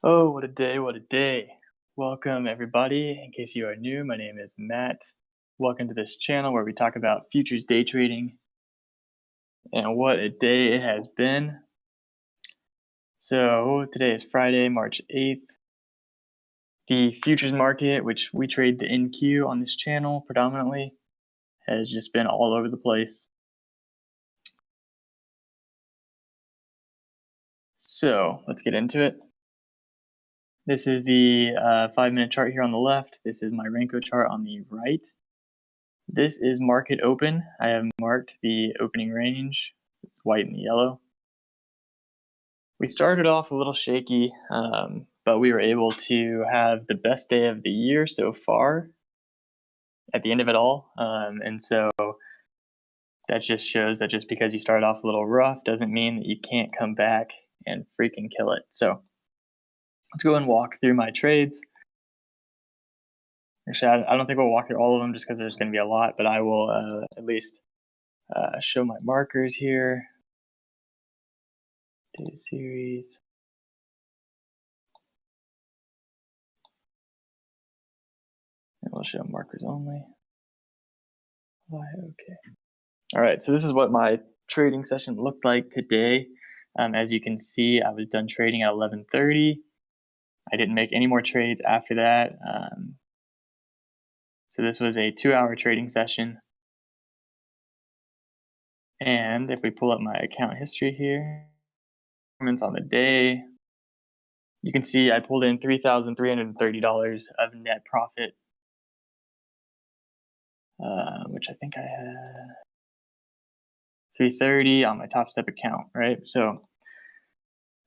Oh, what a day, what a day. Welcome, everybody. In case you are new, my name is Matt. Welcome to this channel where we talk about futures day trading and what a day it has been. So, today is Friday, March 8th. The futures market, which we trade the NQ on this channel predominantly, has just been all over the place. So, let's get into it. This is the 5-minute chart here on the left. This is my Renko chart on the right. This is market open. I have marked the opening range. It's white and yellow. We started off a little shaky, but we were able to have the best day of the year so far at the end of it all. And so that just shows that just because you start off a little rough doesn't mean that you can't come back and freaking kill it. So let's go and walk through my trades. Actually, I don't think we'll walk through all of them just because there's going to be a lot, but I will at least show my markers here. Data series. And we'll show markers only. Okay. All right, so this is what my trading session looked like today. As you can see, I was done trading at 11:30. I didn't make any more trades after that. So this was a 2-hour trading session. And if we pull up my account history here, performance on the day, you can see I pulled in $3,330 of net profit, which I think I had 330 on my Top Step account, right? So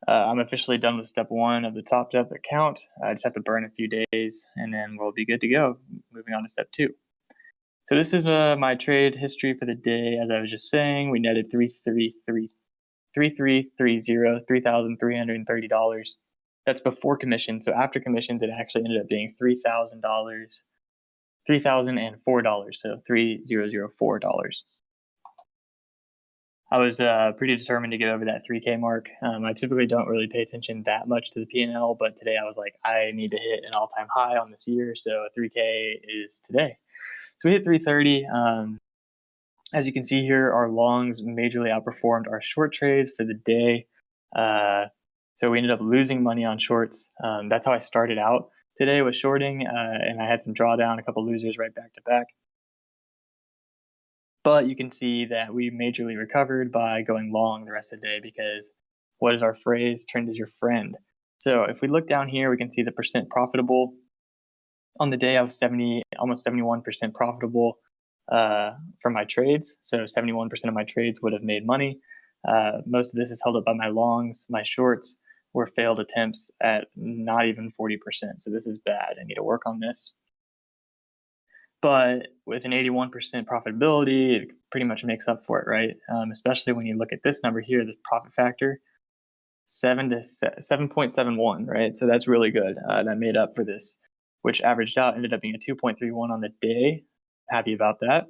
I'm officially done with step 1 of the Top Step account. I just have to burn a few days and then we'll be good to go. Moving on to step 2. So this is my trade history for the day. As I was just saying, we netted $3,330. That's before commission. So after commissions, it actually ended up being $3,000, $3,004. So $3,004. I was pretty determined to get over that 3K mark. I typically don't really pay attention that much to the P&L, but today I was like, I need to hit an all-time high on this year, so 3K is today. So we hit 330. As you can see here, our longs majorly outperformed our short trades for the day. So we ended up losing money on shorts. That's how I started out today, with shorting, and I had some drawdown, a couple losers right back to back. But you can see that we majorly recovered by going long the rest of the day, because what is our phrase? Trend is your friend. So if we look down here, we can see the percent profitable. On the day, I was almost 71% profitable from my trades. So 71% of my trades would have made money. Most of this is held up by my longs. My shorts were failed attempts at not even 40%. So this is bad. I need to work on this. But with an 81% profitability, it pretty much makes up for it, right? Especially when you look at this number here, this profit factor, 7.71, right? So that's really good. That made up for this, which averaged out, ended up being a 2.31 on the day. Happy about that.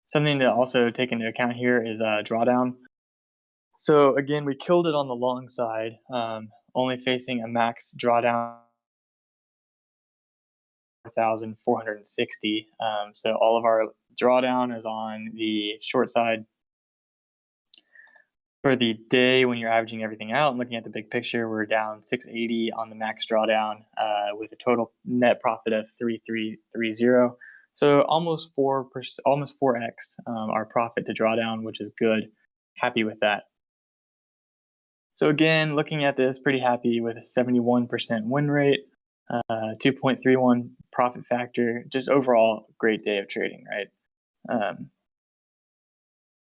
Something to also take into account here is drawdown. So again, we killed it on the long side, only facing a max drawdown 4,460. So all of our drawdown is on the short side. For the day, when you're averaging everything out and looking at the big picture, we're down 680 on the max drawdown, with a total net profit of 3,330. So almost 4x our profit to drawdown, which is good. Happy with that. So again, looking at this, pretty happy with a 71% win rate, 2.31 profit factor. Just overall, great day of trading, right?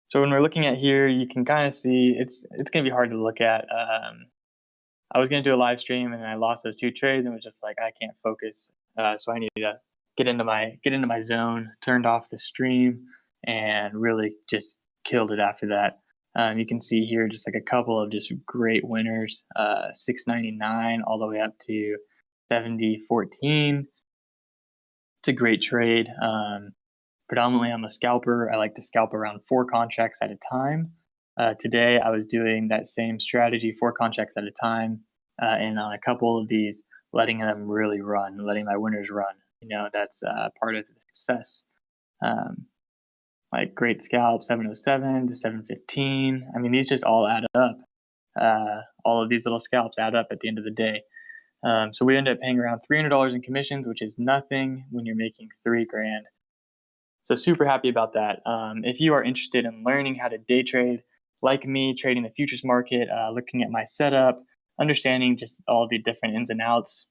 So when we're looking at here, you can kind of see it's going to be hard to look at. I was going to do a live stream and I lost those 2 trades and was just like, I can't focus. So I need to get into my zone, turned off the stream, and really just killed it after that. You can see here just like a couple of just great winners, 699 all the way up to 70.14. It's a great trade. Predominantly, I'm a scalper. I like to scalp around 4 contracts at a time. Today, I was doing that same strategy, 4 contracts at a time. and on a couple of these, letting them really run, letting my winners run. That's part of the success. Um, like great scalp 707 to 715. I mean, these just all add up. All of these little scalps add up at the end of the day. So we end up paying around $300 in commissions, which is nothing when you're making $3,000. So super happy about that. If you are interested in learning how to day trade, like me, trading the futures market, looking at my setup, understanding just all the different ins and outs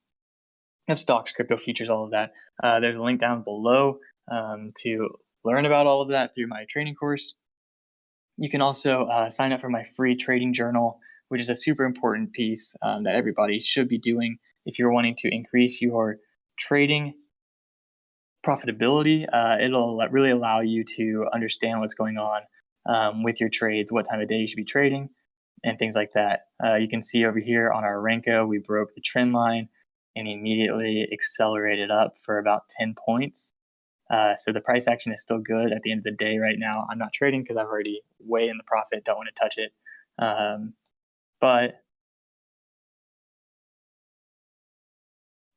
of stocks, crypto, futures, all of that, there's a link down below to learn about all of that through my training course. You can also sign up for my free trading journal, which is a super important piece that everybody should be doing if you're wanting to increase your trading profitability. It'll really allow you to understand what's going on with your trades, what time of day you should be trading, and things like that. You can see over here on our Renko, we broke the trend line and immediately accelerated up for about 10 points. So the price action is still good at the end of the day right now. I'm not trading because I'm already way in the profit, don't want to touch it. But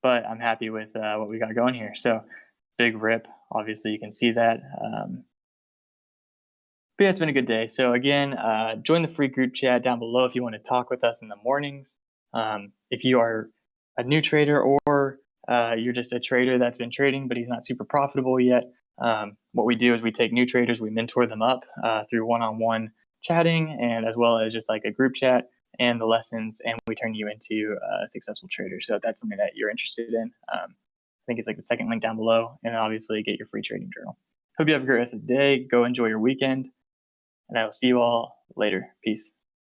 I'm happy with what we got going here. So big rip, obviously you can see that. But yeah, it's been a good day. So again, join the free group chat down below if you want to talk with us in the mornings. If you are a new trader or you're just a trader that's been trading but he's not super profitable yet, what we do is we take new traders, we mentor them up through one-on-one chatting and as well as just like a group chat and the lessons, and we turn you into a successful trader. So if that's something that you're interested in, I think it's like the second link down below, and obviously get your free trading journal. Hope you have a great rest of the day. Go enjoy your weekend, and I will see you all later. Peace.